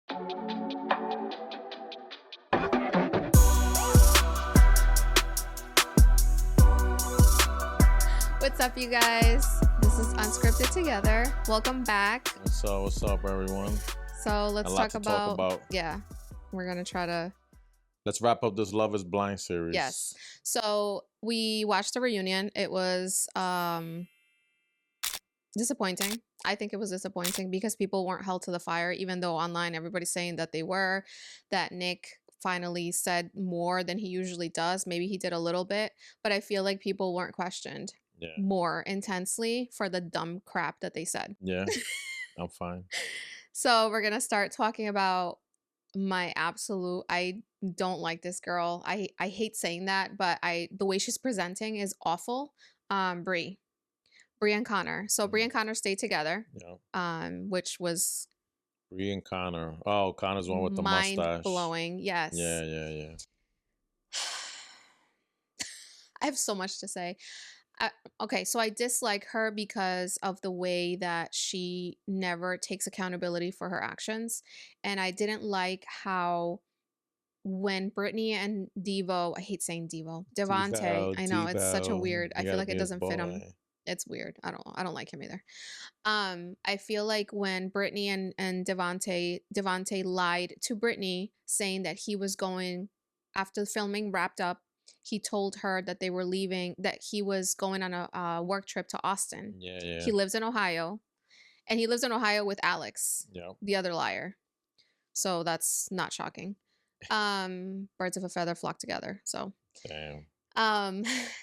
What's up, you guys? This is Unscripted Together. Welcome back. What's up, everyone? So let's talk about. Yeah, we're gonna try to. Let's wrap up this Love Is Blind series. Yes. So we watched the reunion. It was disappointing. I think it was disappointing because people weren't held to the fire, even though online everybody's saying that they were. That Nick finally said more than he usually does. Maybe he did a little bit, but I feel like people weren't questioned more intensely for the dumb crap that they said. Yeah, I'm fine. So we're gonna start talking about my absolute. I don't like this girl. I hate saying that, but the way she's presenting is awful. Bree and Connor. So Bree and Connor stayed together. Yeah. Which was Bree and Connor. Oh, Connor's the one with the mustache. Mind blowing. Yes. Yeah. I have so much to say. Okay, so I dislike her because of the way that she never takes accountability for her actions. And I didn't like how when Brittany and Devo, I hate saying Devante, I know it's such a weird, I feel like it doesn't fit him. It's weird. I don't like him either. I feel like when Brittany and Devante lied to Brittany saying that he was going, after the filming wrapped up, he told her that they were leaving, that he was going on a work trip to Austin. Yeah. He lives in Ohio, and he lives in Ohio with Alex, the other liar. So that's not shocking. Birds of a feather flock together. So damn.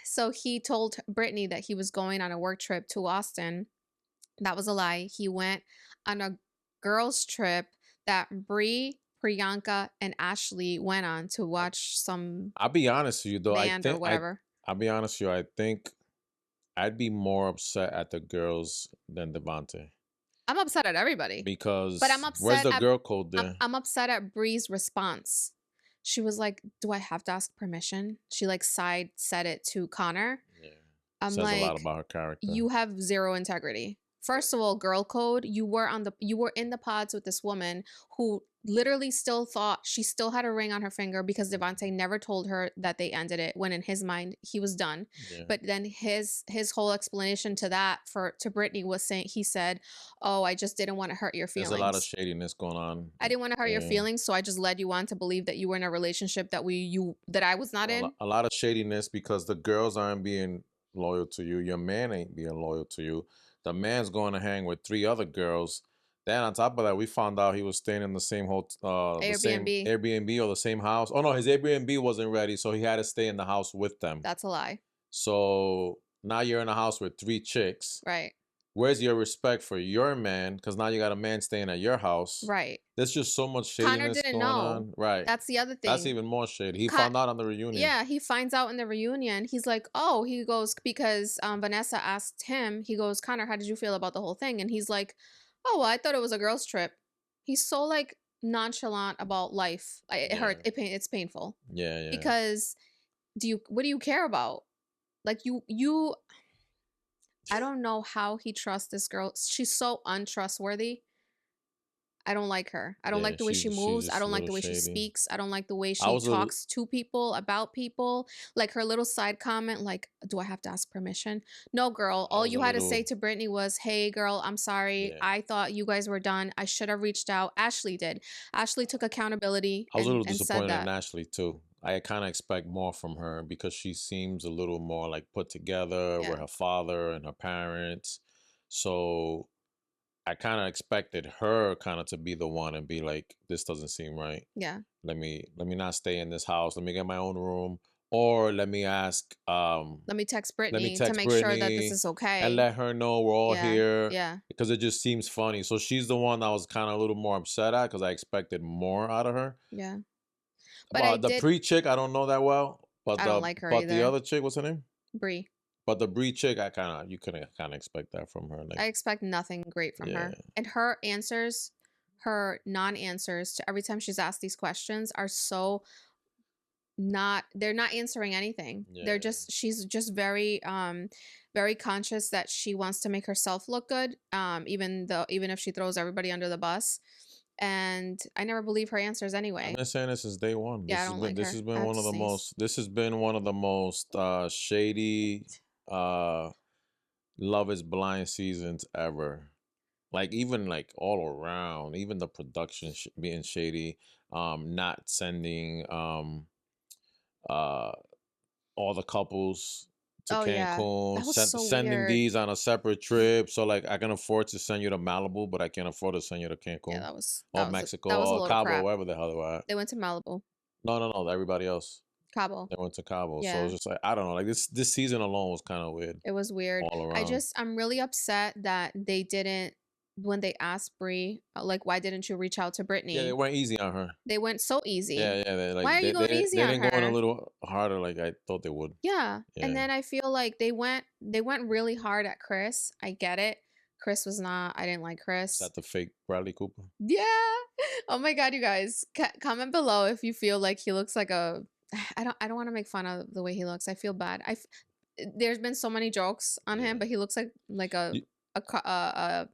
So he told Brittany that he was going on a work trip to Austin. That was a lie. He went on a girls' trip that Bree, Priyanka, and Ashley went on to watch some. I'll be honest with you, though. Band or whatever. I'll be honest with you. I think I'd be more upset at the girls than Devante. I'm upset at everybody. But I'm upset. Where's the girl code there? I'm upset at Bree's response. She was like, "Do I have to ask permission?" She like said it to Connor. Yeah. I'm Says a lot about her character. You have zero integrity. First of all, girl code, you were in the pods with this woman who literally still thought she still had a ring on her finger because Devante never told her that they ended it, when in his mind he was done. Yeah. But then his whole explanation to that to Brittany was saying, he said, "Oh, I just didn't want to hurt your feelings. There's a lot of shadiness going on. I didn't want to hurt your feelings, so I just led you on to believe that you were in a relationship that I was not in." A lot of shadiness because the girls aren't being loyal to you. Your man ain't being loyal to you. The man's going to hang with 3 other girls. Then on top of that, we found out he was staying in the same hotel, Airbnb or the same house. Oh no, his Airbnb wasn't ready, so he had to stay in the house with them. That's a lie. So now you're in a house with 3 chicks. Right. Where's your respect for your man? Because now you got a man staying at your house. Right. There's just so much shadiness going on. Right. That's the other thing. That's even more shady. He found out on the reunion. Yeah, he finds out in the reunion. He's like, oh, he goes, because Vanessa asked him, he goes, "Connor, how did you feel about the whole thing?" And he's like, "Oh, well, I thought it was a girls' trip." He's so like nonchalant about life. It's painful. Yeah. Because what do you care about? Like you I don't know how he trusts this girl. She's so untrustworthy. I don't like her. I don't like the way she moves. I don't like the way she speaks. I don't like the way she talks to people, about people. Like her little side comment, like, "Do I have to ask permission?" No, girl. All you had to say to Brittany was, "Hey, girl, I'm sorry. Yeah. I thought you guys were done. I should have reached out." Ashley did. Ashley took accountability. I was a little disappointed in Ashley too. I kind of expect more from her because she seems a little more like put together with her father and her parents. So I kind of expected her kind of to be the one and be like, "This doesn't seem right. Yeah. Let me not stay in this house. Let me get my own room. Or let me ask let me text Brittany to make sure that this is okay. And let her know we're all here." Yeah. Because it just seems funny. So she's the one I was kind of a little more upset at because I expected more out of her. Yeah. But the pre-chick, I don't know that well. But I don't like her either. But the other chick, what's her name? Bree. But the Bree chick, you couldn't kind of expect that from her. Like, I expect nothing great from her. And her answers, her non-answers to every time she's asked these questions are so they're not answering anything. Yeah. She's just very very conscious that she wants to make herself look good, even if she throws everybody under the bus. and I never believe her answers I've anyway. been saying this since day one. Yeah, I don't like This her. has I been have one to of the sneeze. most shady uh Love is Blind seasons ever. Like even like all around, even the production being shady, not sending uh all the couples to Oh, yeah. Cancun, That was so sending weird. these on a separate trip. So like I can afford to send you to Malibu, but I can't afford to send you to Yeah, Cancun that or was Mexico that was a or load of Cabo, crap. wherever the hell they were at. They went to Malibu. No, no, no, everybody else. Cabo. They went to Cabo. So it's Yeah. just like I don't know. Like this season alone was kind of weird It was weird. all around. I'm really upset that they didn't when they asked Brie, like, "Why didn't you reach out to Yeah, they Brittany?" weren't easy on her. They went so Yeah, easy. yeah. They Why like are you going easy they on didn't go in a her? little harder like I thought they would. Yeah. And Yeah. then I feel like they went really hard at Chris. I get it. Chris was not I didn't like Is Chris. that the fake Bradley Cooper? Yeah. Oh my god, you guys. Comment below if you feel like he looks like a I don't want to make fun of the way he looks. I feel bad. There's been so many jokes on him, Yeah. but he looks like You, a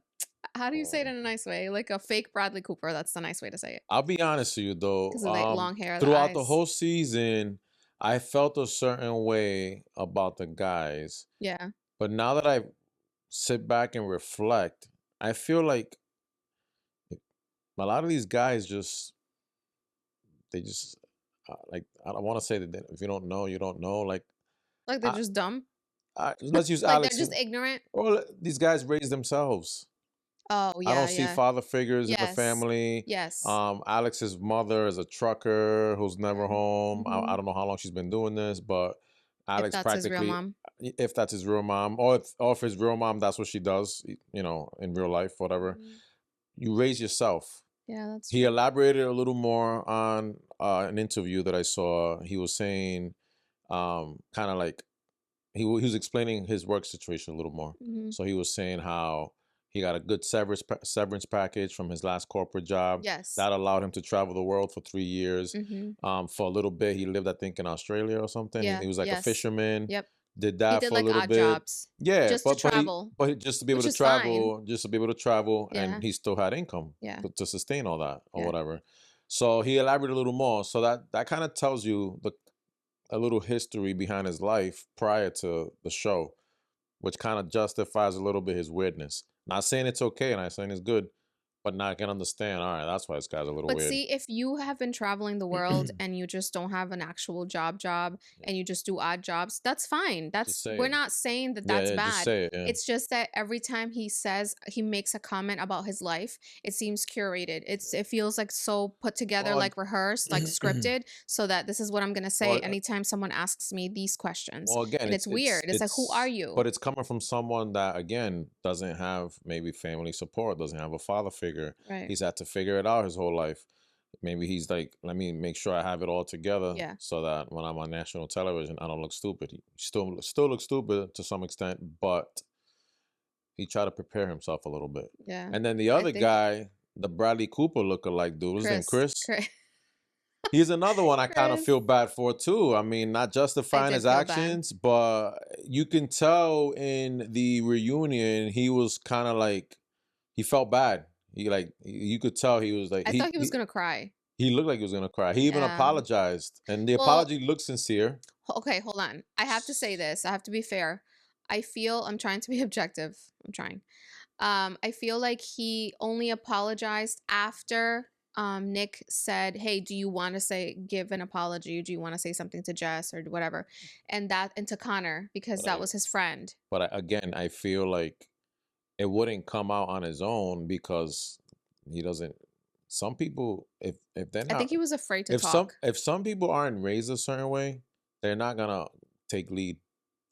how do you say it oh. in a nice way? Like a fake Bradley Cooper. That's the nice way to say it. I'll be honest with you though. Because of the long hair, the Throughout the eyes. whole season, I felt a certain way about the guys. Yeah. But now that I sit back and reflect, I feel like a lot of these guys they just like I don't want to say that if you don't know, you don't know. Like Like they're I, just dumb. let's use Like they're Alex just and ignorant. or these guys raise themselves. Oh, I yeah, don't see yeah. father figures in the Yes. family. Yes. Alex's mother is a trucker who's never Yeah. home. I Mhm. don't know how long she's been doing this, but If Alex that's his real practically, mom. if that's his real mom, or if his real mom, that's what she does, in real life, whatever. Mhm. You raise yourself. Yeah, that's He true. elaborated a little more on an interview that I saw. He was saying, kind of like he was explaining his work situation a little more. Mhm. So he was saying how he got a good severance package from his last corporate job Yes. that allowed him to travel the world for 3 years. Mhm. For a little bit, he lived, I think, in Australia or something. He Yeah. was like a Yes. fisherman. Yep. Did He that did for a like little odd bit. jobs Yeah, just to travel, just to be able which to is fine. travel, just to be able to travel, and Yeah. he still had income Yeah. to sustain all that or Yeah. whatever. So he elaborated a little more. So that kind of tells you a little history behind his life prior to the show, which kind of justifies a little bit his weirdness. Not saying it's okay, not saying it's good, but now I can understand. All right, that's why this guy's a little But weird. see, if you have been traveling the world and you just don't have an actual job Yeah, and you just do odd jobs, that's fine. just That's say we're it. not saying that Yeah, that's yeah, just bad. say it. Yeah, It's just that every time he makes a comment about his life, it seems curated. It feels like so put together, well, like rehearsed, like scripted, so that this is what I'm gonna say well, anytime someone asks me these questions. well. Again, And it's weird. It's like, who are you? but it's coming from someone that again doesn't have maybe family support, doesn't have a father figure. Right. He's had to figure it out his whole life. Maybe he's like, let me make sure I have it all together Yeah. so that when I'm on national television, I don't look stupid. He still looks stupid to some extent, but he tried to prepare himself a little bit. Yeah. And then the I other think guy, the Bradley Cooper lookalike dude, what's his name? Chris. Chris. Chris. He's another one I kind of Chris. feel bad for too. I mean, not I justifying did his feel bad. actions, but you can tell in the reunion he was kind of like he felt bad. You could tell he was like I thought he was gonna cry. he looked like he was gonna cry. He even Yeah. apologized, and the Well, apology looked sincere. okay, hold on. I have to say this. I have to be fair. I feel I'm trying to be objective. I'm trying. I feel like he only apologized after Nick said, "Hey, do you want to give an apology? Do you want to say something to Jess or whatever?" And to Connor because But that was his friend. again, I feel like it wouldn't come out on his own because he doesn't. Some people, if they're I think not, he was afraid to talk. if some people aren't raised a certain way, they're not gonna take lead.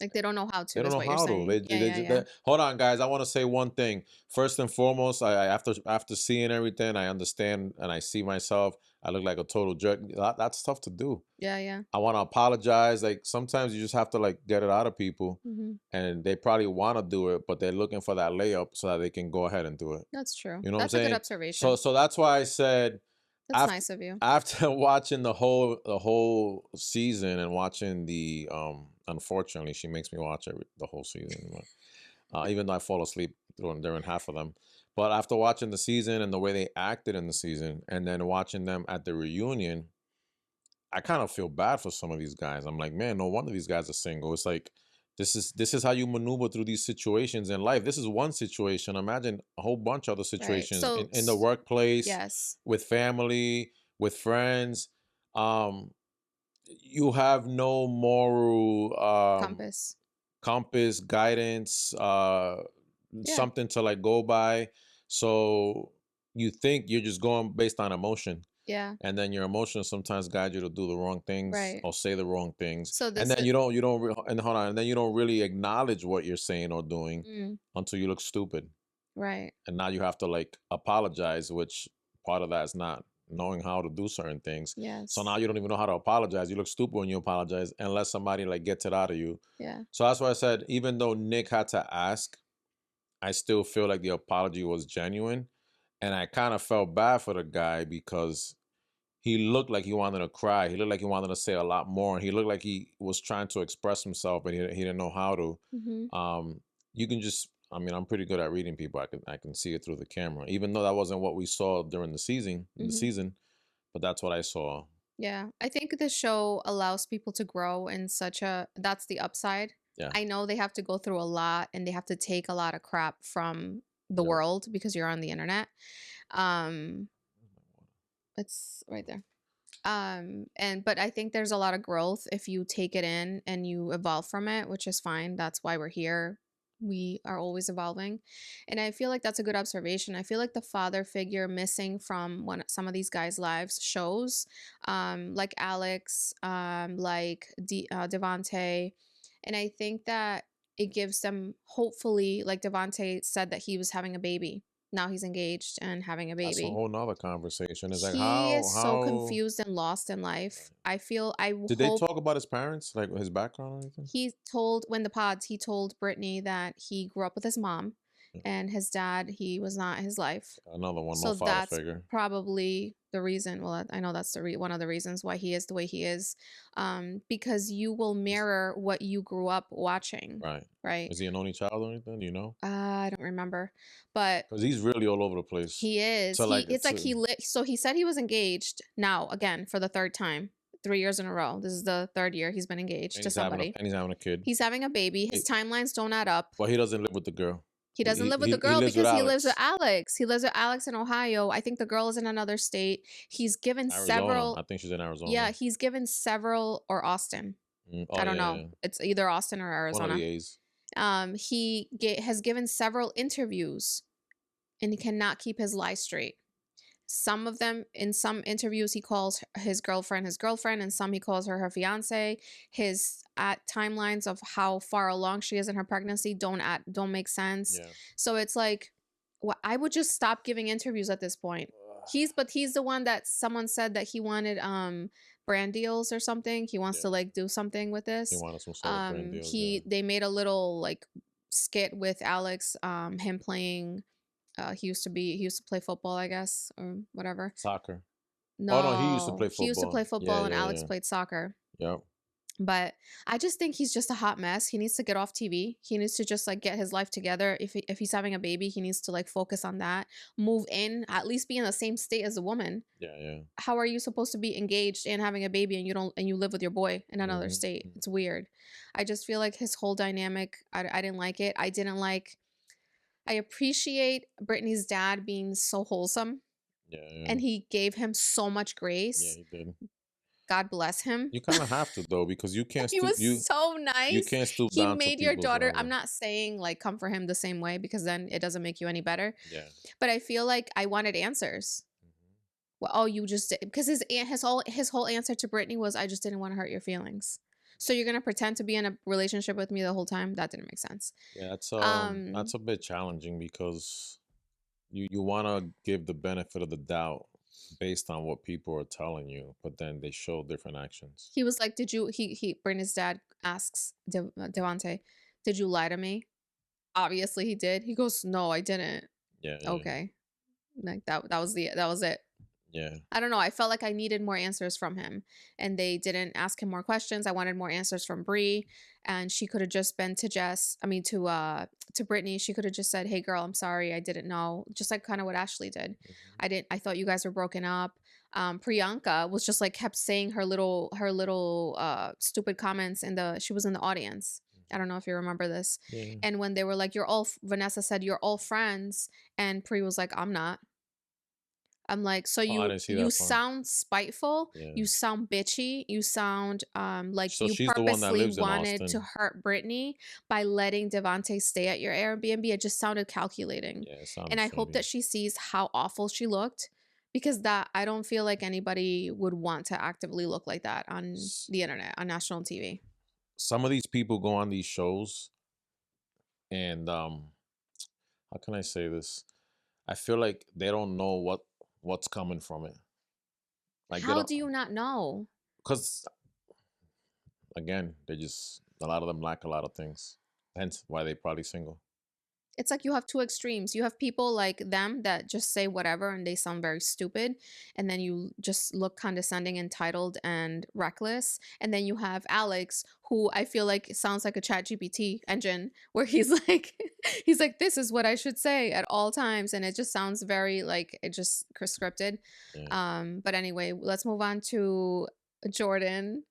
Like they don't know how They to don't is know what you're how to. saying. Yeah, yeah, yeah. Hold on, guys. I want to say one thing. First and foremost, after seeing everything, I understand and I see myself. I look like a total jerk. That's tough to do. Yeah, yeah. I want to apologize. Like sometimes you just have to like get it out of people, Mhm. and they probably want to do it, but they're looking for that layup so that they can go ahead and do it. That's true. You know what I'm That's a good saying? observation. So that's why I said That's after nice of you. after watching the whole season and watching the unfortunately she makes me watch the whole season, even though I fall asleep during half of them. But after watching the season and the way they acted in the season, and then watching them at the reunion, I kind of feel bad for some of these guys. I'm like, man, no wonder these guys are single. It's like this is how you maneuver through these situations in life. This is one situation. Imagine a whole bunch of other Right. situations So, in the workplace, yes, with family, with friends. Um, you have no moral compass. compass, guidance, Yeah. something to like go by. So you think you're just going based on emotion, Yeah. and then your emotions sometimes guide you to do the wrong things Right. or say the wrong things, So and this then is and hold on, and then you don't really acknowledge what you're saying or doing mm, until you look stupid, right. and now you have to like apologize, which part of that is not knowing how to do certain things. So now Yes. you don't even know how to apologize. You look stupid when you apologize unless somebody like gets it out of you. Yeah. So that's why I said, even though Nick had to ask, I still feel like the apology was genuine. And I kind of felt bad for the guy because he looked like he wanted to cry. He looked like he wanted to say a lot more. And he looked like he was trying to express himself, but he didn't know how to. Mhm. You can just, I mean, I'm pretty good at reading people. I can see it through the camera, even though that wasn't what we saw during the Mhm. season, but that's what I saw. Yeah. I think the show allows people to grow in such a that's the upside. Yeah. I know they have to go through a lot and they have to take a lot of crap from the Yep. world because you're on the internet. Um it's right there. And but I think there's a lot of growth if you take it in and you evolve from it, which is fine. That's why we're here. We are always evolving. And I feel like that's a good observation. I feel like the father figure missing from one some of these guys' lives shows, like Alex, Devante. And I think that it gives them, hopefully, like Devante said that he was having a baby. Now he's engaged and having a That's a baby. whole nother conversation. It's like He is so how confused and lost in life. I feel I did they hope talk about his parents, like his background or anything? he told when the pods he told Brittany that he grew up with his mom Yeah. and his dad, he was not his life. Another one, no So father that's figure. probably the reason. Well, I know that's one of the reasons why he is the way he is, because you will Is mirror what you grew up watching, right. right? Is he an only child or anything? Do you know? I don't remember, but Because he's really all over the place. he is. So He like it's like to he lit so he said he was engaged now again for the third time, 3 years in a row. This is the third year he's been engaged and to somebody. he's having a kid. He's having a baby. His He- timelines don't add up. but he doesn't live with the girl. He doesn't live with the He girl lives with because he lives with Alex. Alex. He lives with Alex in Ohio. I think the girl is in another state. He's given Arizona. I several think she's in Arizona. yeah, he's given several or Austin. Oh I don't yeah, know. yeah. It's either Austin or One of the Arizona. A's. Has given several interviews and he cannot keep his lies straight. Some of them, in some interviews, he calls his girlfriend, and some he calls her fiance. His at timelines of how far along she is in her pregnancy don't make sense. Yeah. So it's like, I would just stop giving interviews at this point. He's the one that someone said that he wanted brand deals or something. He wants Yeah. to like do something with He this. wanted some sort of brand deals. Yeah. They made a little like skit with Alex, him playing he used to play football, I guess, or whatever. Soccer. Oh no, he used to No, play he used to play football. Yeah, football and yeah, Alex yeah. played soccer. Yep. But I just think he's just a hot mess. He needs to get off TV. He needs to just like get his life together. If he's having a baby, he needs to like focus on that. Move in, at least be in the same state as a woman. Yeah, yeah. How are you supposed to be engaged and having a baby and you live with your boy in another Mhm, state? mhm. It's weird. I just feel like his whole dynamic, I didn't like it. I appreciate Brittany's dad being so wholesome Yeah, yeah. and he gave him so much Yeah, grace. he did. God bless him. You kind of have to though, because He was so you nice. can't stoop He down to made your people's daughter, I'm level. not saying like come for him the same way because then it doesn't make you any better. Yeah. But I feel like I wanted answers. Mhm. Well, oh, you just did because his whole answer to Brittany was I just didn't want to hurt your feelings. So you're gonna pretend to be in a relationship with me the whole time? That didn't make sense. Yeah, that's Um, a bit challenging because you want to give the benefit of the doubt based on what people are telling you, but then they show different actions. he was like, "Did you?" He Brittany's dad asks Devante, "Did you lie to me?" Obviously, he did. He goes, "No, I didn't." Yeah, yeah, Okay, like that. That was it. Yeah. I don't know, I felt like I needed more answers from him, and they didn't ask him more questions. I wanted more answers from Bree, and she could have just been to to Brittany, she could have just said, "Hey girl, I'm sorry, I didn't know." Just like kind of what Ashley did. Mhm. I thought you guys were broken up. Priyanka was just like kept saying her little stupid comments in the she was in the audience. I Mhm. don't know if you remember this. Yeah. And when they were like, Vanessa said, "You're all friends," and Pri was like, "I'm not." I'm like, "So Oh, I you didn't see you that part. sound spiteful, Yeah. you sound bitchy, you sound like So you she's the one that purposely lives in wanted to Austin. hurt Brittany by letting Devante stay at your Airbnb." It just sounded calculating. Yeah, it And sounded I hope shady. that she sees how awful she looked, because that I don't feel like anybody would want to actively look like that on S- the internet, on national TV. Some of these people go on these shows and how can I say this? I feel like they don't know what's coming from it. Like they How don't, do you not know? because again, they just a lot of them lack a lot of things. Hence why they probably single. It's like you have two extremes. You have people like them that just say whatever and they sound very stupid. And then you just look condescending, entitled, and reckless. And then you have Alex, who I feel like sounds like a chat GPT engine, where he's like, he's like, this is what I should say at all times. And it just sounds very like it just scripted. Yeah. But anyway, let's move on to Jordan.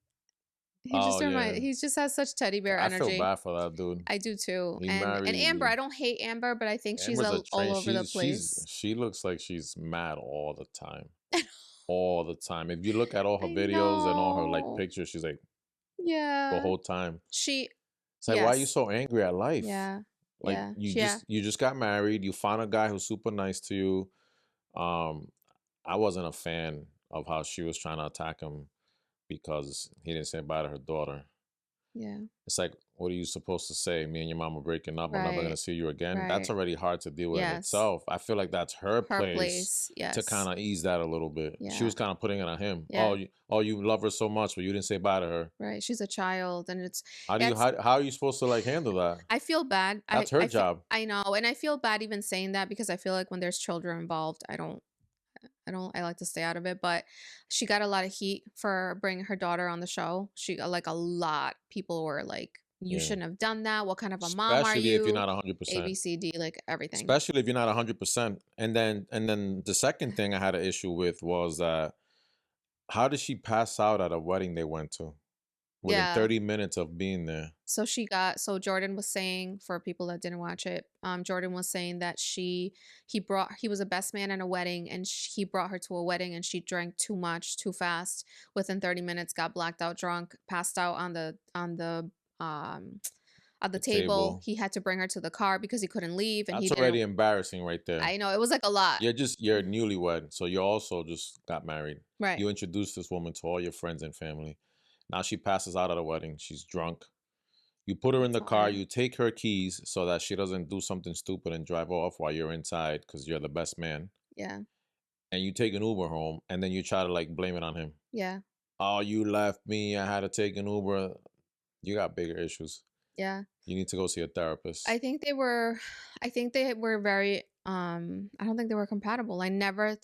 Oh yeah. He just has such teddy bear I feel energy. bad for that dude. I do too. He And Amber, married I don't hate Amber, but I think she's Amber's a all train. over the place. She looks like she's mad all the time. All the time. If you look at all her I videos and all her like know. pictures, she's like the Yeah. whole time. She It's like, why are you yes. so angry at life? Yeah. Like Yeah. Yeah. you just got married, you found a guy who's super nice to you. Um, I wasn't a fan of how she was trying to attack him because he didn't say bye to her daughter. Yeah. It's like, what are you supposed to say? Me and your mom are breaking up. I'm never Right. gonna see you again. That's Right. already hard to deal with in Yes. itself. I feel like that's her Her place place. to Yes. kind of ease that a little bit. She Yeah. was kind of putting it on him. Yeah. Oh, you love her so much, but you didn't say bye to her. Right. She's a child, and it's How are you supposed to like handle that? I feel bad. That's her job. I know, and I feel bad even saying that, because I feel like when there's children involved, I like to stay out of it, but she got a lot of heat for bringing her daughter on the show. She got like a lot. People were like, "You Yeah. shouldn't have done that. What kind of a mom are Especially if you're you?" not A, 100%. B, C, D, like everything. Especially if you're not 100%. And then the second thing I had an issue with was that how did she pass out at a wedding they went to within Yeah. 30 minutes of being there? So Jordan was saying, for people that didn't watch it, Jordan was saying that he was a best man in a wedding, and he brought her to a wedding, and she drank too much too fast. Within 30 minutes, got blacked out, drunk, passed out um at the The table. table. He had to bring her to the car because he couldn't leave, and he That's didn't. already embarrassing right there. I know, it was like a lot. You're newlywed, so you also just got married. Right. You introduced this woman to all your friends and family. Now she passes out at a wedding. She's drunk. You put her in That's the car, why. you take her keys so that she doesn't do something stupid and drive off while you're inside because you're the best man. Yeah. And you take an Uber home and then you try to like blame it on him. Yeah. Oh, you left me. I had to take an Uber. You got bigger issues. Yeah. You need to go see a therapist. I think they were I think they were very I don't think they were compatible. I never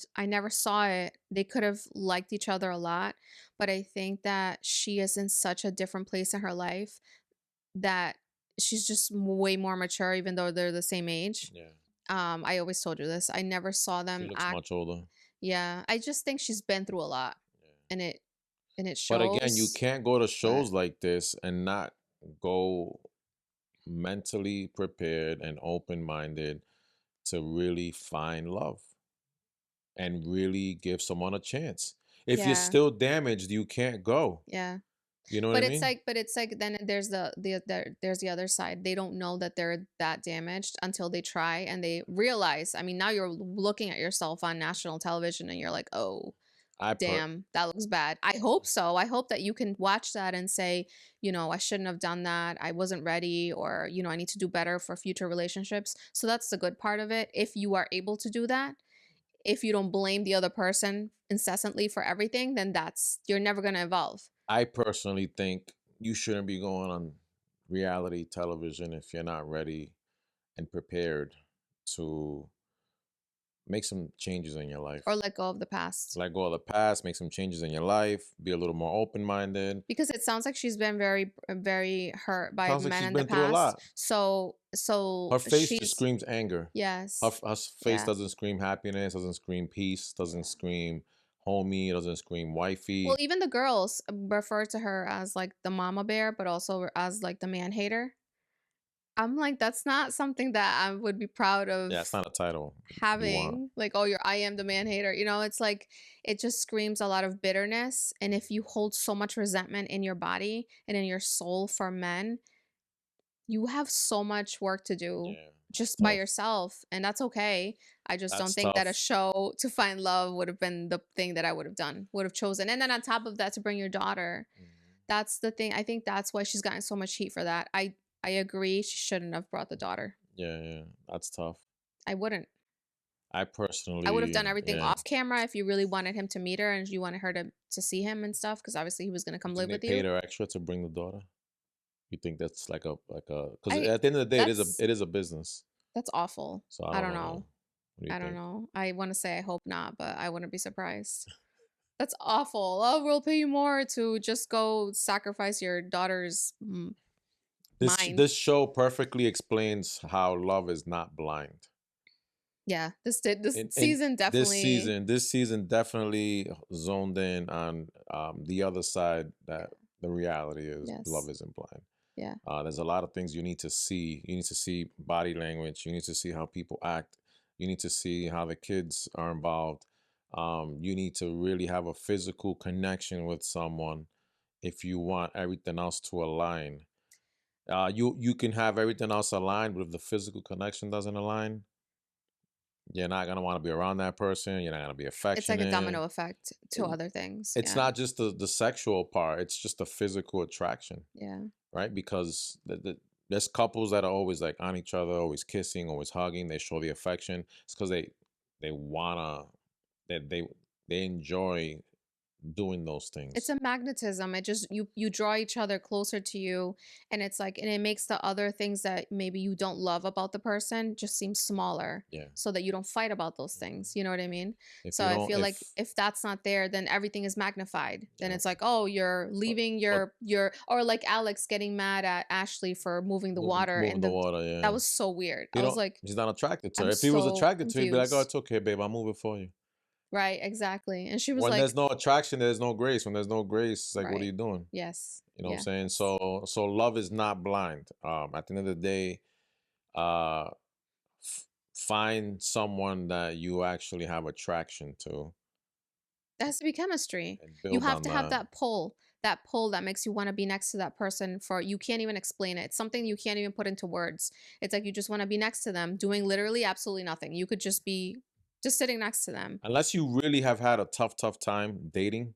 saw it. They could have liked each other a lot, but I think that she is in such a different place in her life, that she's just way more mature, even though they're the same age. Yeah. I always told you this. I never saw She them looks act. much older. Yeah, I just think she's been through a lot, Yeah. and it But again, you shows. can't go to But shows like this and not go mentally prepared and open minded to really find love and really give someone a chance. If you're yeah, still damaged, you can't go. yeah. You know what I mean? But it's like then there's there's the other side. They don't know that they're that damaged until they try and they realize. I mean, now you're looking at yourself on national television and you're like, "Oh, I per damn, that looks bad." I hope so. I hope that you can watch that and say, I shouldn't have done that. I wasn't ready, or, I need to do better for future relationships. So that's the good part of it. If you are able to do that, if you don't blame the other person incessantly for everything, then you're never going to evolve. I personally think you shouldn't be going on reality television if you're not ready and prepared to make some changes in your life. Or let go of the past. Let go of the past, make some changes in your life, be a little more open-minded. Because it sounds like she's been very hurt by Sounds like men she's in the been through a past. lot. So Her face just she's screams anger. yes. Her face Yeah. doesn't scream happiness, doesn't scream peace, doesn't scream homey, doesn't scream Well, wifey. even the girls refer to her as like the mama bear, but also as like the man hater. I'm like, that's not something that I would be proud Yeah, it's of not a title you want. having. Like, oh, I am the man hater. You know, it's like it just screams a lot of bitterness. And if you hold so much resentment in your body and in your soul for men, you have so much work to do Yeah, that's just by tough. yourself, and that's okay. I just don't That's think that a tough. show to find love would have been the thing that I would have done, would have chosen. And then on top of that, to bring your daughter, Mhm. that's the thing. I think that's why she's gotten so much heat for that. I agree. She shouldn't have brought the daughter. Yeah, yeah, that's tough. I wouldn't. I I would have done personally, everything yeah. off camera if you really wanted him to meet her and you wanted her to see him and stuff. Because obviously he was gonna You come think live they with paid you. her extra to bring the daughter? You think that's like a because I at the end of the day, that's it is a business. that's awful. So I I don't don't know. know. What do you I don't think? know. I want to say I hope not, but I wouldn't be surprised. That's awful. Oh, we'll pay you more to just go sacrifice your daughter's mind. This show perfectly explains how love is not blind. Yeah, this In season definitely. this season definitely zoned in on the other side that the reality is love Yes. isn't blind. Yeah. There's a lot of things you need to see. You need to see body language. You need to see how people act. You need to see how the kids are involved. You need to really have a physical connection with someone if you want everything else to align. You can have everything else aligned, but if the physical connection doesn't align, you're not gonna want to be around that person. You're not gonna be It's like a domino affectionate. effect to It- other things. It's Yeah. not just the sexual part; it's just the physical attraction, Yeah. right? Because there's couples that are always like on each other, always kissing, always hugging. They show the affection. It's because they wanna that they enjoy doing those It's things. a magnetism. It just you draw each other closer to you, and it's like and it makes the other things that maybe you don't love about the person just seem smaller Yeah. so that you don't fight about those Mhm. things. You know what I mean? If So you I don't, feel like if that's not there, then everything is magnified. Then yeah, it's like, "Oh, you're but leaving but your or like Alex getting mad at Ashley for moving the water moving and the the water, that yeah. was so weird. He I was don't like, he's not attracted to her. "I'm If he was so attracted to her, he'd be like, "Oh, confused." it's okay, babe, I'll move it for you." Right, exactly. And she was When there's like, no attraction, there's no grace. When there's no grace, it's like, what are right. you doing? Yes. You know what I'm Yeah. saying? Yes. So love is not blind. At the end of the day, uh, find someone that you actually have attraction to It has to be chemistry. and You build have on to have that. that pull that makes you want to be next to that person for you can't even explain it. It's something you can't even put into words. It's like you just want to be next to them, doing literally absolutely nothing. You could just be just sitting next to them. Unless you really have had a tough time dating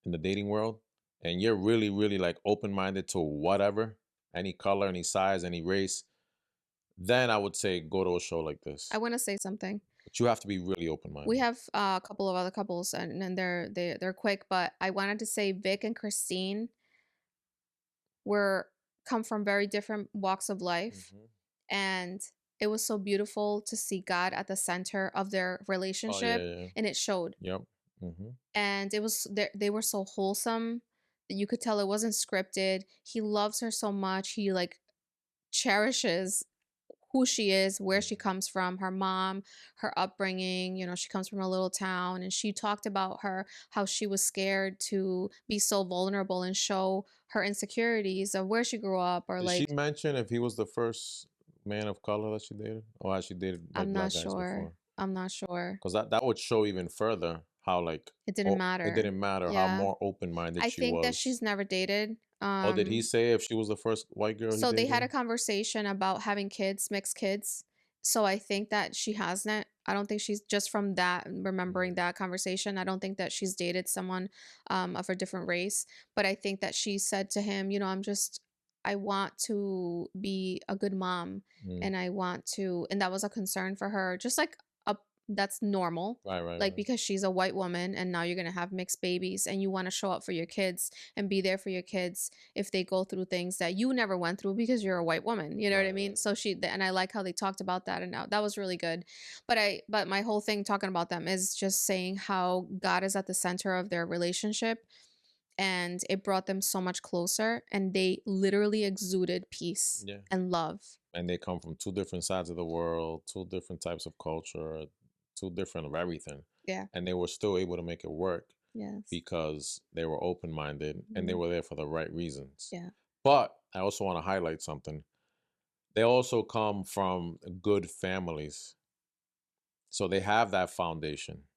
in the dating world, and you're really like open-minded to whatever, any color, any size, any race, then I would say go to a show like I this. want to say something. But you have to be really We open-minded. have a couple of other couples and they're quick, but I wanted to say Vic and Christine were come from very different walks of life, Hmm. and it was so beautiful to see God at the center of their Oh yeah, relationship, yeah, yeah. and it showed. Yep. Hmm. And it was they were so wholesome that you could tell it wasn't scripted. He loves her so much. He like cherishes who she is, where she Hmm. comes from, her mom, her upbringing. You know, she comes from a little town, and she talked about her how she was scared to be so vulnerable and show her insecurities of where she grew up, or Did she like mention if he was the first man of color that she dated, or has she dated like I'm black not guys sure. before? I'm not sure. Because that would show even further how like It didn't oh, it matter. didn't matter how Yeah. more open-minded I she think that was. she's never dated. Oh, did he say if she was the first white girl he So they had a dated? conversation about having kids, mixed kids. So I think that she hasn't. I don't think she's just from that remembering Mm, that conversation. I don't think that she's dated someone of a different race. But I think that she said to him, you know, I want to be a good mom, mm, and I want to, and that was a concern for her. Just like a that's normal. Right, right, Like right. because she's a white woman and now you're going to have mixed babies and you want to show up for your kids and be there for your kids if they go through things that you never went through because you're a white woman. You know what Right, I mean? right. So and I like how they talked about that, and that was really good. But my whole thing talking about them is just saying how God is at the center of their relationship, and it brought them so much closer, and they literally exuded peace Yeah. and love. And they come from two different sides of the world, two different types of culture, two different of everything. Yeah. And they were still able to make it work Yes. because they were open minded and they Mhm. were there for the right reasons. Yeah. But I also want to highlight something. They also come from good families. So they have that foundation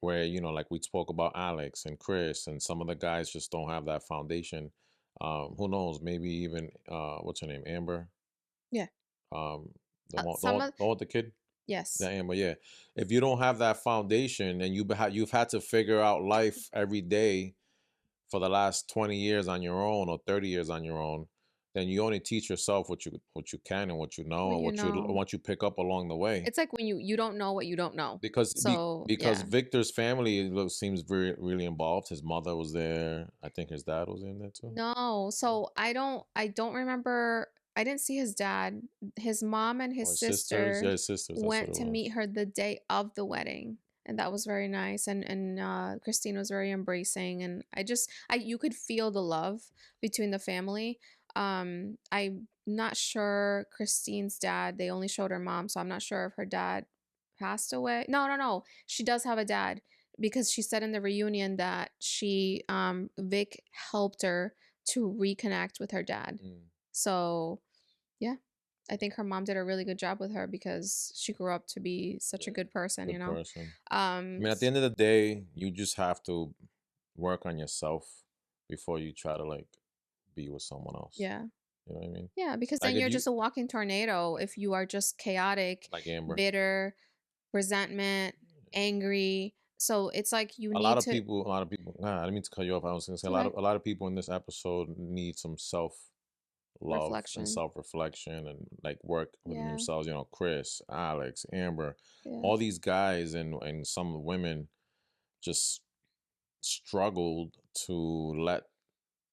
where, like we spoke about Alex and Chris, and some of the guys just don't have that foundation. Who knows? Maybe even, what's her name? Amber. Yeah. Um, the one, the Some one, of the one with the kid. Yes. The Amber, yeah. If you don't have that foundation and you've had to figure out life every day for the last 20 years on your own or 30 years on your own, then you only teach yourself what you can and what you know What and you know. what you pick up along the way. It's like when you don't know what you don't know. Because So, because yeah. Victor's family seems very really involved. His mother was there. I think his dad was in there too. No. No? So, I don't remember. I didn't see his dad. His mom and his Or his sisters. Yeah, sister his sisters. That's what went it to meet was. her the day of the wedding, and that was very nice, and Christine was very embracing, and I you could feel the love between the family. I'm not sure Christine's dad, they only showed her mom, so I'm not sure if her dad passed away. No, no, no. She does have a dad because she said in the reunion that Vic helped her to reconnect with her dad. Mm, So, yeah, I think her mom did a really good job with her because she grew up to be such a yeah, good person, you good know? person. I Um, mean, at the s- end of the day, you just have to work on yourself before you try to like be with someone else. yeah. You know what I mean? Yeah, because Like then if you're you just a walking tornado if you are just chaotic, like Amber, bitter, resentment, angry. So it's like you a need lot of to people, a lot of people. Nah, I didn't mean to cut you off. I was gonna say it's okay. a lot of people in this episode need some self love and Reflection. self reflection and like work within Yeah. themselves. Chris, Alex, Amber, all Yes. these guys and some women just struggled to let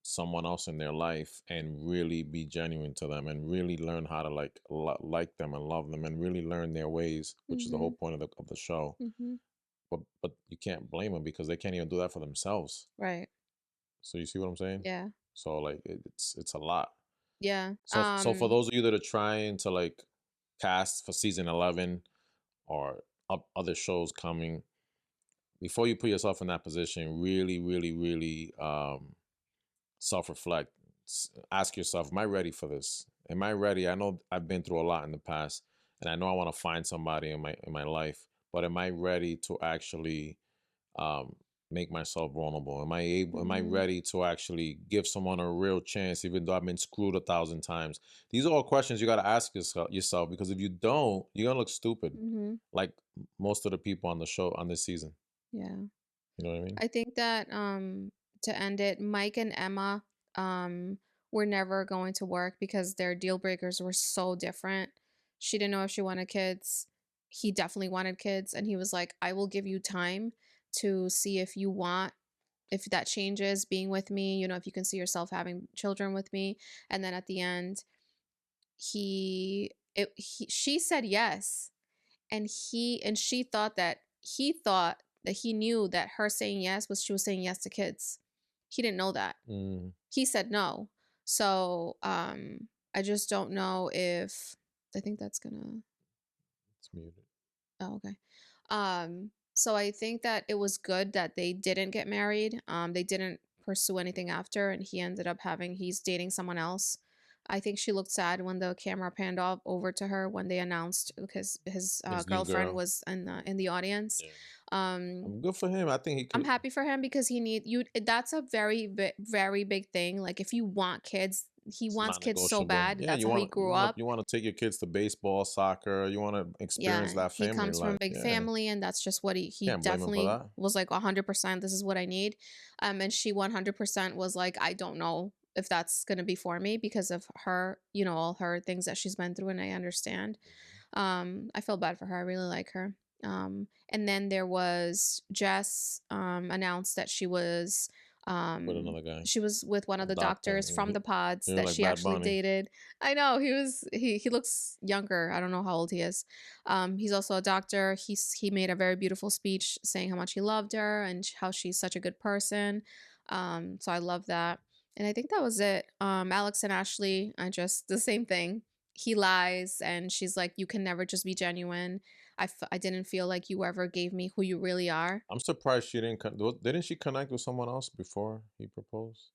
someone else in their life and really be genuine to them and really learn how to like them and love them and really learn their ways, which is the whole Mhm. point of the show. Mhm. But you can't blame them because they can't even do that for themselves. Right. So you see what I'm saying? Yeah. So like it's a lot. Yeah. So for those of you that are trying to like cast for season 11 or other shows coming, before you put yourself in that position, really, really, really self-reflect. Ask yourself, am I ready for this? Am I ready? I know I've been through a lot in the past, and I know I want to find somebody in my life, but am I ready to actually um, make myself vulnerable? Am I Mhm. ready to actually give someone a real chance, even though I've been screwed 1,000 times? These are all questions you got to ask yourself, because if you don't, you're gonna look stupid, Mhm. like most of the people on the show on this season. Yeah. You know what I mean? I think that to end it, Mike and Emma um were never going to work because their deal breakers were so different. She didn't know if she wanted kids. He definitely wanted kids, and he was like, "I will give you time to see if that changes being with me, if you can see yourself having children with me." And then at the end, she said yes, and he thought that he knew that her saying yes was she was saying yes to kids. He didn't know that. Mm, He said no. So I just don't know if I think that's gonna it's muted. oh, okay. So I think that it was good that they didn't get married. They didn't pursue anything after, and he's dating someone else. I think she looked sad when the camera panned off over to her when they announced because his His new girlfriend girl. was in the audience. Yeah. Um, I'm good for him. I think he I'm could. happy for him because he need you. That's a very big thing. Like if you want kids, he It's wants kids so non-negotiable. bad. Yeah, That's how he grew up. you want to take your kids to baseball, soccer. You want to experience Yeah, that he family comes from a life. big Yeah, family, and that's just what he can't blame him for definitely that. was like 100%. This is what I need. And she 100% was like, I don't know if that's gonna be for me because of her, all her things that she's been through, and I understand. Mhm. I feel bad for her. I really like her. And then there was Jess announced that with another guy, she was with one a of the doctor. doctors from the pods You're that like she Bad actually Bunny. dated. I know he looks younger. I don't know how old he is. He's also a doctor. He made a very beautiful speech saying how much he loved her and how she's such a good person. So I love that. And I think that was it. Alex and Ashley, I just the same thing. He lies and she's like, you can never just be genuine. I didn't feel like you ever gave me who you really are. I'm surprised she didn't. Didn't she connect with someone else before he proposed?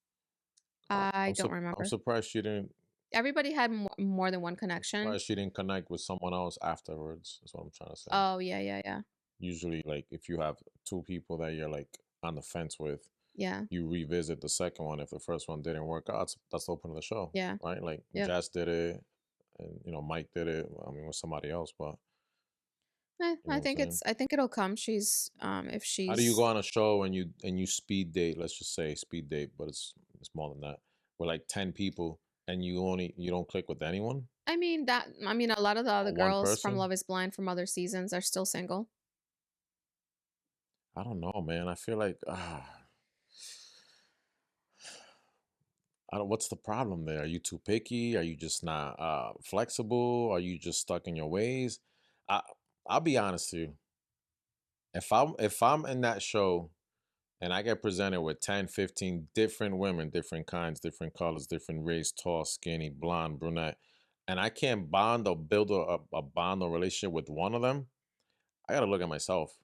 I don't I'm remember. surprised she didn't. Everybody had more than one I'm connection. surprised she didn't connect with someone else afterwards. Is what I'm trying to say. Oh, yeah, yeah, yeah. Usually, like if you have two people that you're like on the fence with, Yeah, you revisit the second one if the first one didn't work out. That's the open of the show, yeah, right? Like yep. Jazz did it, and Mike did it. I mean, with somebody else, but you know what I'm saying. I think it'll come. If How do you go she's on a show and you speed date? Let's just say speed date, but it's more than that. With like 10 people, and you don't click with anyone I mean, a lot of the other or one girls from person. Love is Blind from other seasons are still single. I don't know, man. I feel like I don't. What's the problem there? Are you too picky? Are you just not flexible? Are you just stuck in your ways? I I'll be honest with you. If I'm in that show and I get presented with 10, 15 different women, different kinds, different colors, different race, tall, skinny, blonde, brunette, and I can't bond or build a bond or relationship with one of them, I gotta look at myself.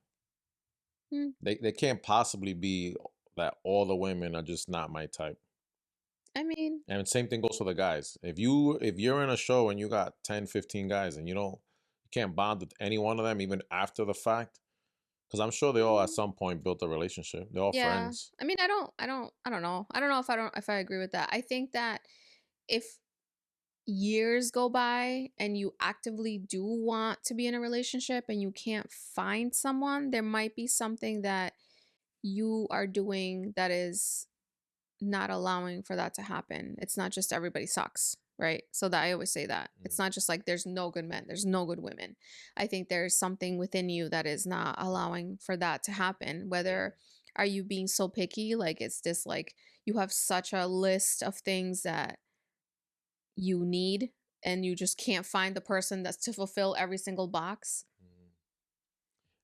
Hmm, They can't possibly be that all the women are just not my type. I mean, And same thing goes for the guys. If you're in a show and you got 10, 15 guys and you can't bond with any one of them even after the fact, because I'm sure they all at mm, some point built a relationship. They're all yeah. friends. I mean, I don't know. I don't know if I agree with that. I think that if years go by and you actively do want to be in a relationship and you can't find someone, there might be something that you are doing that is not allowing for that to happen. It's not just everybody sucks, right? So that I always say that. It's Mm, not just like there's no good men, there's no good women. I think there's something within you that is not allowing for that to happen. yeah. Whether are you being so picky, like it's this like you have such a list of things that you need and you just can't find the person that's to fulfill every single box. Mm.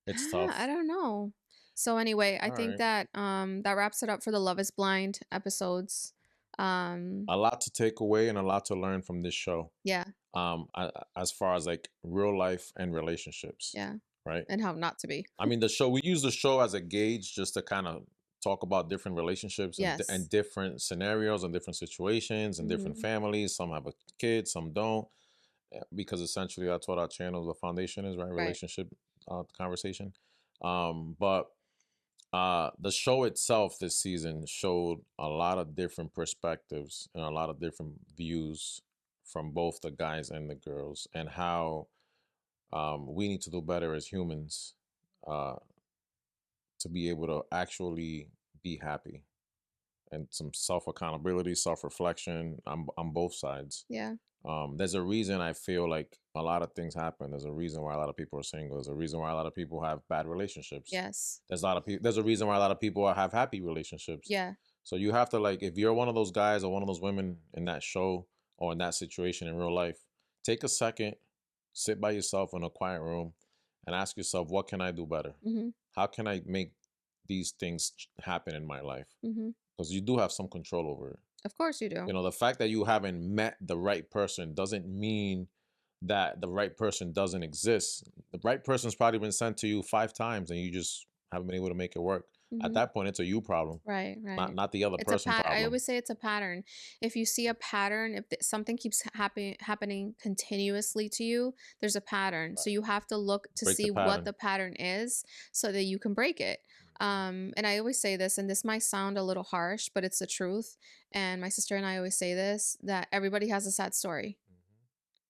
It's I tough. don't know. So anyway, I All think right. that that wraps it up for the Love is Blind episodes. Um A lot to take away and a lot to learn from this show. yeah, As far as like real life and relationships, yeah. right? And how not to be. I mean, we use the show as a gauge just to kind of talk about different relationships and Yes. different scenarios and different situations and different Mhm. families. Some have a kid, some don't, because essentially that's what our channel, the foundation is, right? Right. Relationship conversation. But the show itself this season showed a lot of different perspectives and a lot of different views from both the guys and the girls, and how we need to do better as humans uh, to be able to actually be happy, and some self accountability, self reflection on both sides. Yeah. There's a reason I feel like a lot of things happen. There's a reason why a lot of people are single. There's a reason why a lot of people have bad relationships. Yes. There's a lot of people. There's a reason why a lot of people have happy relationships. Yeah. So you have to, like, if you're one of those guys or one of those women in that show or in that situation in real life, take a second, sit by yourself in a quiet room, and ask yourself, what can I do better? Mhm. How can I make these things happen in my life? Mhm. Because you do have some control over it. Of course you do. The fact that you haven't met the right person doesn't mean that the right person doesn't exist. The right person's probably been sent to you 5 times and you just haven't been able to make it work. At Mhm. that point, it's a you problem, Right, not right. not the other It's a person pat I problem. always say it's a pattern. If you see a pattern, if something keeps happening continuously to you, there's a pattern. So Right. you have to look to Break the see what pattern. the pattern is so that you can break it. Mhm. And I always say this, and this might sound a little harsh, but it's the truth. And my sister and I always say this, that everybody has a sad story. Mhm.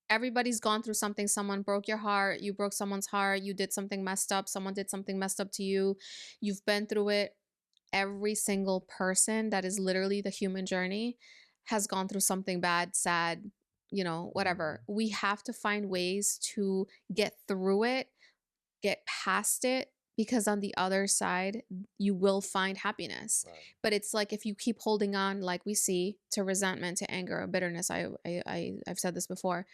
Everybody's gone through something. Someone broke your heart, you broke someone's heart, you did something messed up, someone did something messed up to you. You've been through it. Every single person that is literally the human journey has gone through something bad, sad, whatever. Mhm. We have to find ways to get through it get past it, because on the other side you will find happiness. Right. But it's like if you keep holding on, like we see, to resentment, to anger, or bitterness, I've said this before,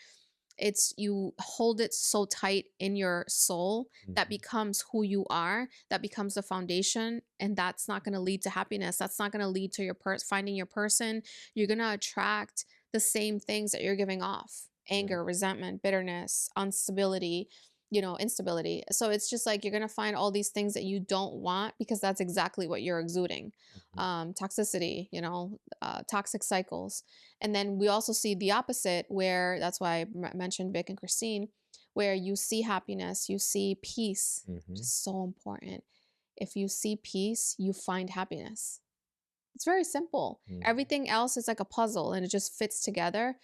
it's you hold it so tight in your soul that Hmm. becomes who you are, that becomes the foundation, and that's not going to lead to happiness. That's not going to lead to your finding your person. You're going to attract the same things that you're giving off: Yeah. anger, resentment, bitterness, instability, instability. So it's just like you're going to find all these things that you don't want, because that's exactly what you're exuding. Hmm. Toxicity, toxic cycles. And then we also see the opposite, where that's why I mentioned Vic and Christine, where you see happiness, you see peace, which Hmm. is so important. If you see peace, you find happiness. It's very simple. Hmm. Everything else is like a puzzle, and it just fits together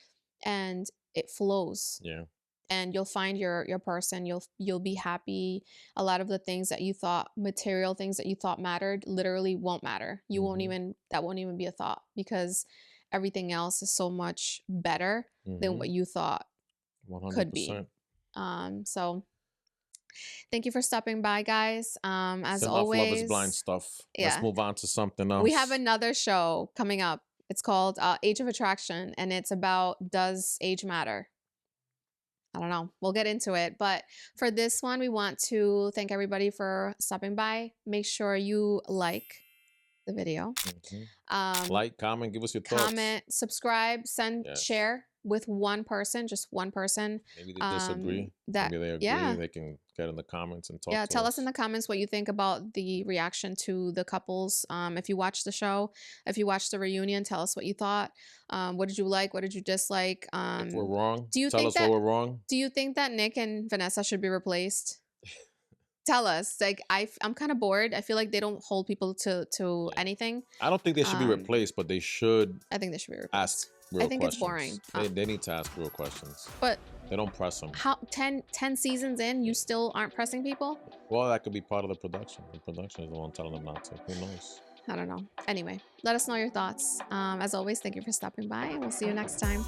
and it flows, Yeah. and you'll find your person. You'll be happy. A lot of the things that you thought, material things that you thought mattered, literally won't matter. You won't Hmm. even that won't even be a thought, because everything else is so much better than Hmm. what you thought could be. 100%. So thank you for stopping by, guys. As Send off Love is Blind always, stuff. Let's yeah, move on to something we have else. another show coming up. It's called Age of Attraction, and it's about, does age matter? I don't know. We'll get into it. But for this one, we want to thank everybody for stopping by. Make sure you like the video, Hmm. um, Like, comment, give us your thoughts. comment, subscribe, Yes. share with one person, just one person. Maybe they disagree. That Maybe they agree. Yeah, They can get in the comments and talk yeah. to Tell us in us. the comments what you think about the reaction to the couples. If you watched the show, if you watched the reunion, tell us what you thought. What did you like? What did you dislike? If we're wrong, Do you tell think us where that we're wrong. Do you think that Nick and Vanessa should be replaced? Tell us. Like I'm kind of bored. I feel like they don't hold people to Yeah. anything. I don't think they should be Um, replaced, but they should I think they should be ask replaced. I real think it's questions. boring. They need to ask real questions. But They don't press them. how 10 seasons in, you Yeah. still aren't pressing people? Well, that could be part of the production. The production is the one telling them not to. Who knows? I don't know. Anyway, let us know your thoughts. As always, thank you for stopping by, and we'll see you next time.